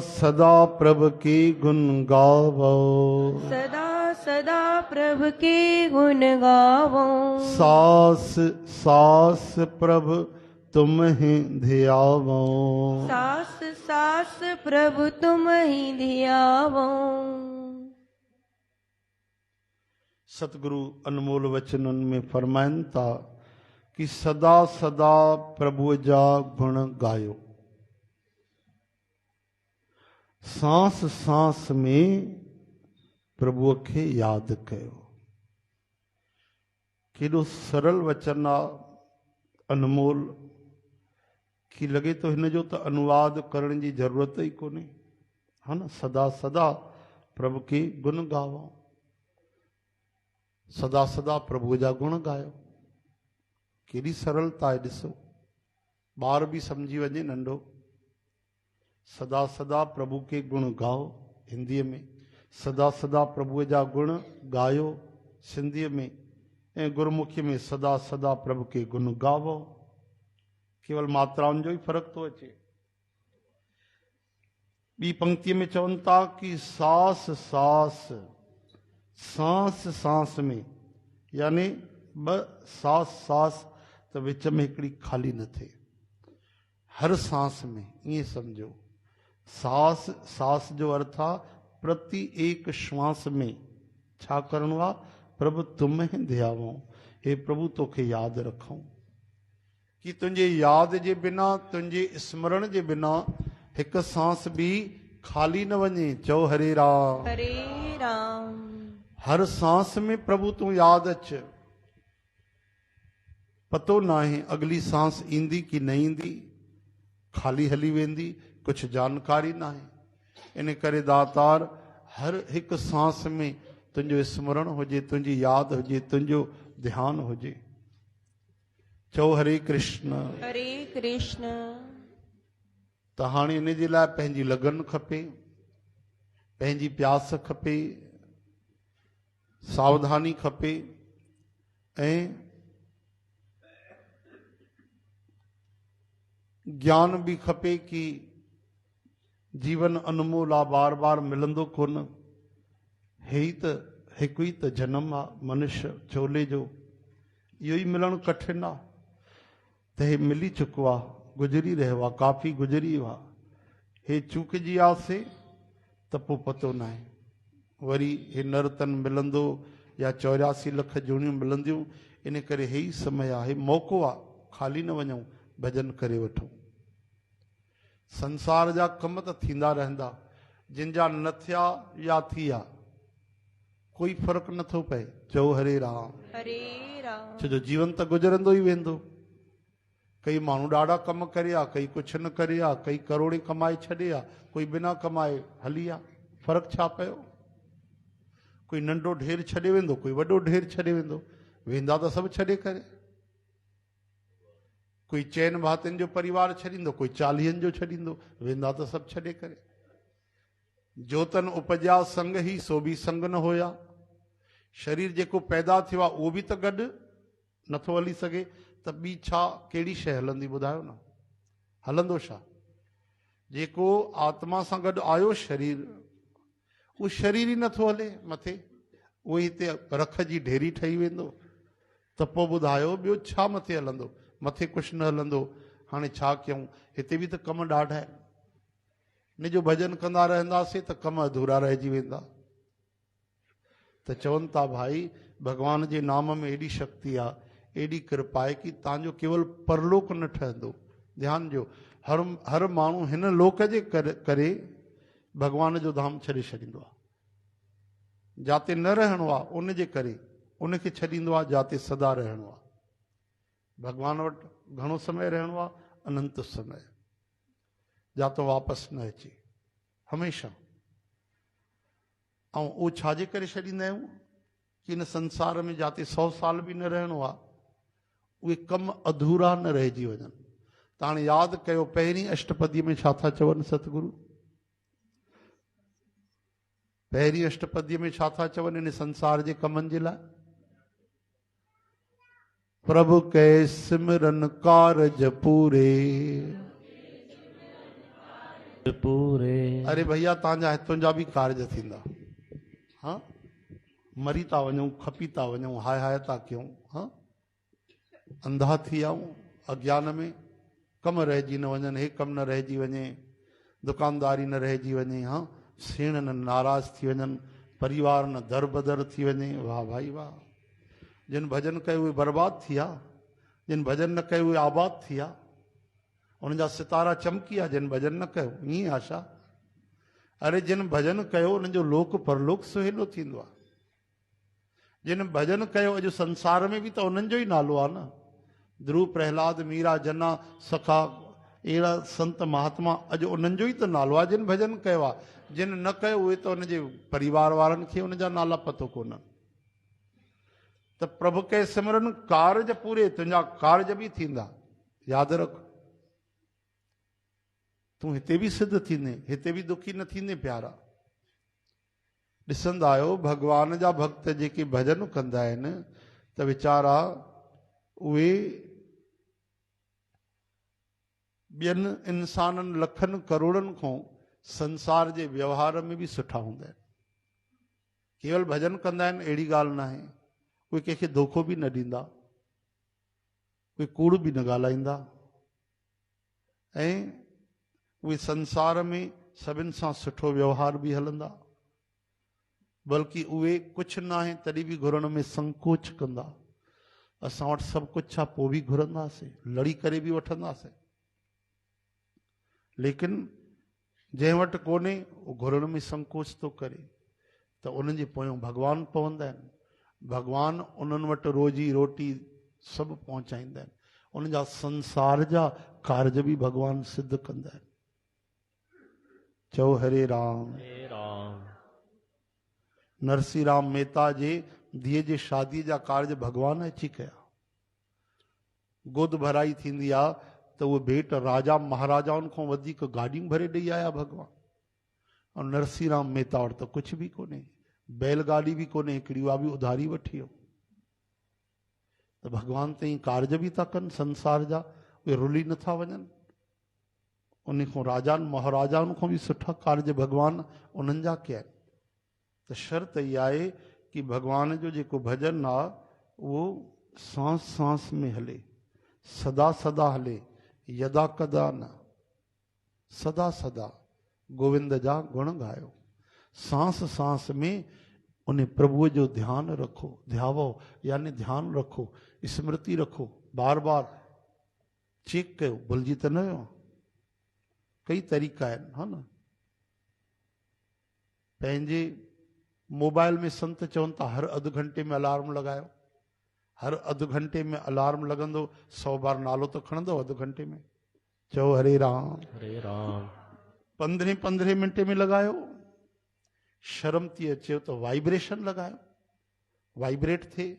सदा प्रभु के गुण गावो, सदा सदा प्रभु के गुण गावो। सास सास प्रभु तुम ही ध्यावो, सास सास प्रभु तुम ही ध्यावो। सतगुरु अनमोल वचनन में फरमाइन था कि सदा सदा प्रभु जा गुण गायो। सांस सांस में प्रभु के याद कयो। केॾो सरल वचन आ, अनमोल, कि लगे तो हिन जो तो अनुवाद करण जी जरूरत ही कोन्हे, है ना। सदा सदा प्रभु के गुण गावो, सदा सदा प्रभु जा गुण गायो। केॾी सरलता आहे, ॾिसो, ॿार बि सम्झी वञे नंढो। सदा सदा प्रभु के गुण गाओ हिंदीअ में, सदा सदा प्रभु जा गुण गायो सिंधीअ में, ऐं गुरमुखी में सदा सदा प्रभु के गुण गावो। केवल मात्राउनि जो ई फ़र्क़ु थो अचे। ॿी पंक्तिअ में चवनि था कि सांस सांस, सांस सांस में, यानी ॿ सांस सांस त विच में हिकिड़ी खाली न थिए, हर सांस में, ईअं सम्झो। सांस सांस जो अर्थ आहे प्रति एक श्वास में छा करणो आहे? प्रभु तुम ही ध्यावो, हे प्रभु तोखे यादि रखूं। कि तुंहिंजे यादि जे बिना, तुंहिंजे स्मरण जे बिना हिकु सांस बि खाली न वञे। चओ हरे राम, हरे राम। हर सांस में प्रभु तूं यादि अच। पतो ना है अगली सांस ईंदी कि न ईंदी, खाली हली वेंदी, कुछ जानकारी ना है। इन करे दातार हर हिकु सांस में तुंहिंजो स्मरण हुजे, तुंहिंजी यादि हुजे, तुंहिंजो ध्यानु हुजे। चओ हरे कृष्ण, हरे कृष्ण। त हाणे इन जे लाइ पंहिंजी लगन खपे, पंहिंजी प्यास खपे, सावधानी खपे, ऐं ज्ञान भी खपे कि जीवन अनमोल आ, बार बार मिलंदो कोन। हे ई त हिकु ई त जनम आ मनुष्य चोले जो, इहो ई मिलणु कठिन आ। त हे मिली चुको आ, गुज़री रहियो आ, काफ़ी गुज़री वियो आ। हे चूकिजी वियासीं त पोइ पतो न आहे वरी हे नरतन मिलंदो या 84 लख जूणियूं मिलंदियूं। इन करे हे ई समय आहे, मौक़ो आ, खाली न वञूं, भजन करे वठूं। संसार जा कम त थींदा रहंदा, जिन जा न थिया या थिया, कोई फ़र्क़ु नथो पए। चओ हरे राम, हरे राम। छो जो जीवन त गुज़रंदो ई वेंदो। कई माण्हू ॾाढा कम करे आ, कई कुझु न करे आ, कई करोड़े कमाए छॾे आ, कोई बिना कमाए हली आ। फ़र्क़ु छा पियो? कोई नंढो ढेर छॾे वेंदो, कोई वॾो ढेर छॾे वेंदो, वेंदा त सभु छॾे करे। कोई चइनि भातियुनि जो परिवार छॾींदो, कोई 40 जो छॾींदो, वेंदा त सभु छॾे करे। जोतन उपजा संग ही सो बि संग न होया। शरीर जेको पैदा थियो आहे उहो बि त गॾु नथो हली सघे, त ॿी छा कहिड़ी शइ हलंदी ॿुधायो न? हलंदो छा? जेको आत्मा सां गॾु आयो शरीर, उहो शरीर ई नथो हले मथे, उहो हिते रख जी ढेरी ठही वेंदो, त पोइ ॿुधायो ॿियो छा मथे हलंदो? मथे कुझु न हलंदो। हाणे छा कयूं? हिते बि त कम ॾाढा आहिनि। इन जो भजन कंदा रहंदासीं त कम अधूरा रहिजी वेंदा। त चवनि था भाई भगवान जे नाम में एॾी शक्ति आहे, एॾी कृपा आहे कि तव्हांजो केवल परलोक न ठहंदो। ध्यानु ॾियो, हर माण्हू हिन लोक जे करे भगवान जो धाम छॾे छॾींदो आहे। जाते न रहणो आहे उन जे करे उनखे छॾींदो आहे जाते सदा रहणो आहे। भगवान वटि घणो समय रहणो आहे? अनंत समय, जातो वापसि न अचे, हमेशा। ऐं उहो छाजे करे छॾींदा आहियूं? कि इन संसार में जाते 100 साल बि न रहणो आहे, उहे कम अधूरा न रहिजी वञनि। त हाणे यादि कयो, पहिरीं अष्टपदीअ में छा था चवनि सतगुरु? पहिरीं अष्टपदीअ में छा था चवनि इन संसार जे कमनि जे लाइ? प्रभु कै सिमरन कारज पूरे, पूरे अरे भैया तव्हांजा हितों जा बि कार्य थींदा। हाँ, मरी था वञूं, खपी था वञूं, हाय हाय था कयूं, हाँ, अंधा थी आऊं अज्ञान में, कम रहिजी न वञनि, हे कम न रहिजी वञे, दुकानदारी न रहिजी वञे, हाँ, सेण न नाराज़ थी वञनि, परिवार न दर बदर थी वञे। वाह भाई वाह। जिन भजन कयो उहे बर्बाद थी विया, जिन भजन न कयो उहे आबाद थी विया, उन जा सितारा चमकी विया, जिन भजन न कयो। ईअं आशा? अरे जिन भजन कयो उन जो लोक परलोक सुहेलो थींदो आहे। जिन भजन कयो अॼु संसार में बि त उन्हनि जो ई नालो आहे न। ध्रुव, प्रहलाद, मीरा, जना, सखा, अहिड़ा संत महात्मा अॼु उन्हनि जो ई त नालो आहे जिन भजन कयो आहे। जिन न कयो उहे त उनजे परिवार वारनि खे उन जा नाला पतो कोन। त प्रभु के सिमरन कार्य पूरे, तुंहिंजा कार्य बि थींदा। यादि रख, तूं हिते बि सिद्ध थींदे, हिते बि दुखी न थींदे प्यारा। ॾिसंदा आहियो भगवान जा भक्त जेके भजन कंदा आहिनि त वीचारा उहे ॿियनि इंसाननि लखनि करोड़नि खां संसार जे व्यवहार में बि सुठा हूंदा आहिनि। केवल भजन कंदा आहिनि अहिड़ी ॻाल्हि न आहे। उहे कंहिंखे धोखो बि न ॾींदा, उहे कूड़ बि न ॻाल्हाईंदा, ऐं उहे संसार में सभिनि सां सुठो व्यवहार बि हलंदा। बल्कि उहे कुझु न आहे तॾहिं बि घुरण में संकोच कंदा। असां वटि सभु कुझु आहे पोइ बि घुरंदासीं, लड़ी करे बि वठंदासीं, लेकिन जंहिं वटि कोन्हे उहो घुरण में संकोच थो करे त उन्हनि जे पोयां भगवान पवंदा आहिनि। भगवान उन्हनि वटि रोजी रोटी सभु पहुचाईंदा आहिनि। उन जा संसार जा कार्य बि भगवान सिद्ध कंदा आहिनि। चओ हरे राम। हरे राम। नरसिंह राम मेहता जे धीअ जे शादी जा कार्य भगवान अची कया। गोद भराई थींदी आहे त उहे भेट राजा महाराजाउनि खां वधीक गाॾियूं भरे ॾेई आया भगवान। ऐं नरसिंह राम मेहता वटि त कुझु बि कोन्हे, बैलगाॾी बि कोन्हे हिकिड़ी, उहा बि उधारी वठी वियो। त भगवान त ई कार्य बि था कनि संसार जा, उहे रुली नथा वञनि। उन खां राजाउनि महाराजाउनि खां बि सुठा कार्य भगवान उन्हनि जा कया आहिनि। त शर्त इहा आहे कि भगवान जो जेको भजन आहे उहो सांस सांस में हले, सदा सदा हले, यदा कदा न, सदा सदा गोविंद जा गुण गायो। सांस सांस में उन प्रभुअ जो ध्यानु रखो, ध्यावो यानी ध्यानु रखो, स्मृति रखो, बार बार चेक कयो, भुलिजी त न वियो। कई तरीक़ा आहिनि, हा न। पंहिंजे मोबाइल में संत चवनि था हर अधु घंटे में अलार्म लॻायो। हर अधु घंटे में अलार्म लॻंदो, 100 बार नालो त खणंदो अधु घंटे में। चओ हरे राम। हरे राम। 15 मिंटे में लॻायो। शर्म थी अचे त वाइब्रेशन लॻायो, वाइब्रेट थिए,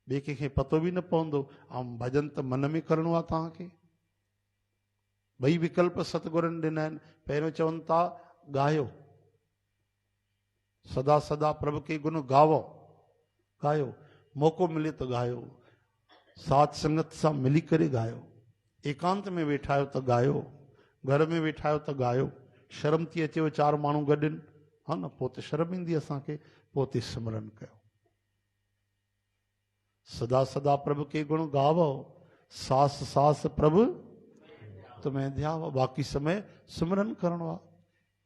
ॿिए कंहिंखे पतो बि न पवंदो। ऐं भजन त मन में करिणो आहे तव्हांखे। ॿई विकल्प सतगुरनि ॾिना आहिनि। पहिरियों चवनि था ॻायो, सदा सदा प्रभु के गुण गावो, गायो, मौक़ो मिले त गायो, साथ संगत सां मिली करे गायो, एकांत में वेठा आहियो त गायो, घर में वेठा आहियो त गायो। शर्म थी अचेव 4 माण्हू गॾनि, हा न, पोइ त शर्म ईंदी असांखे, पोइ ते सिमरन कयो। सदा सदा प्रभु के गुण गावो, सास सास प्रभु तुम्हें ध्यावो। बाक़ी समय सिमरन करणो आहे।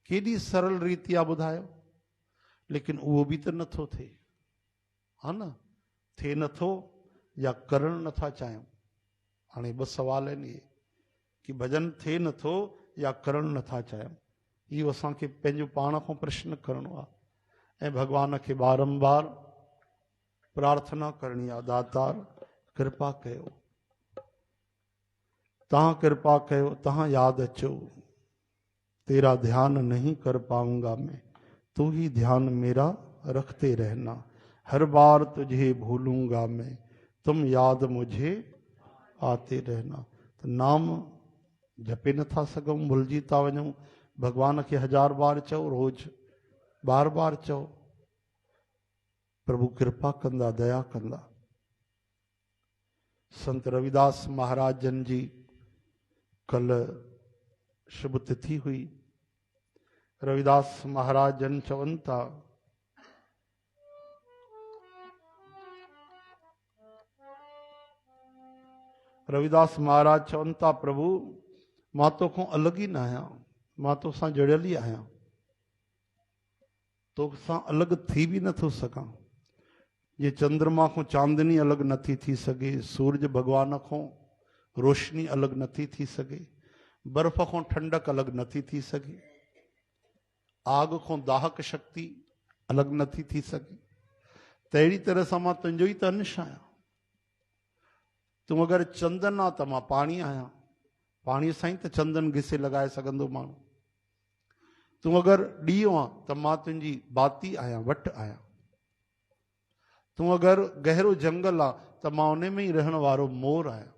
केॾी सरल रीति आहे ॿुधायो, लेकिन उहो बि त नथो थिए, हा न। थिए नथो या करणु नथा चाहियूं। हाणे 2 सवाल आहिनि इहे कि भजन थिए नथो या करणु नथा चाहियूं। इहो असांखे पंहिंजो पाण खां प्रश्न करणो आहे ऐं भगवान खे बारंबार प्रार्थना करणी आहे, दातार कृपा कयो, तव्हां कृपा कयो, तव्हां यादि अचो। तेरा ध्यान नहीं कर पाऊंगा मैं, तू ही ध्यान मेरा रखते रहना। हर बार तुझे भूलूंगा मैं, तुम याद मुझे आते रहना। तो नाम जपे नथा सघूं, भुलिजी था वञूं। भगवान खे 1000 बार चओ, रोज बार बार चओ, प्रभु कृपा कंदा, दया कंदा। संत रविदास महाराज जन जी कल शुभ तिथि हुई। रविदास महाराज जन चवनि था रविदास महाराज चवनि था प्रभु मां तोखां अलॻि ई न आहियां, मां तोसां जुड़ियल ई आहियां, तोसां अलॻि थी बि नथो सघां। जे चंद्रमा खां चांदनी अलॻि नथी थी सघे, सूरज भॻवान खां रोशनी अलॻि नथी थी सघे, बर्फ़ खां ठंडक अलॻि नथी थी सघे, आग खां दाहक शक्ति अलॻि नथी थी सघे, तहिड़ी तरह सां मां तुंहिंजो ई त अंश आहियां। तूं अगरि चंदन आहे त मां पाणी आहियां, पाणीअ सां ई त चंदन घिसे लॻाए सघंदो माण्हू। तूं अगरि ॾीओ आहे त मां तुंहिंजी बाती आहियां, वटि आहियां। तूं अगरि गहरो जंगल आहे त मां उन में ई रहण वारो मोर आहियां।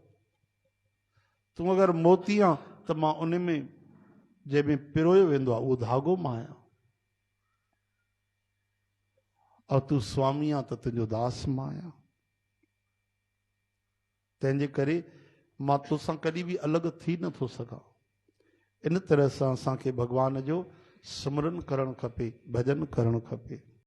तूं अगरि मोती आहे त मां उन में जंहिंमें पिरोयो वेंदो आहे उहो धागो मां आहियां। और तूं स्वामी आहे त तुंहिंजो दास मां आहियां। तंहिंजे करे मां तोसां कॾहिं बि अलॻि थी नथो सघां। इन तरह सां असांखे भॻवान जो सिमरन करणु खपे, भॼन करणु खपे।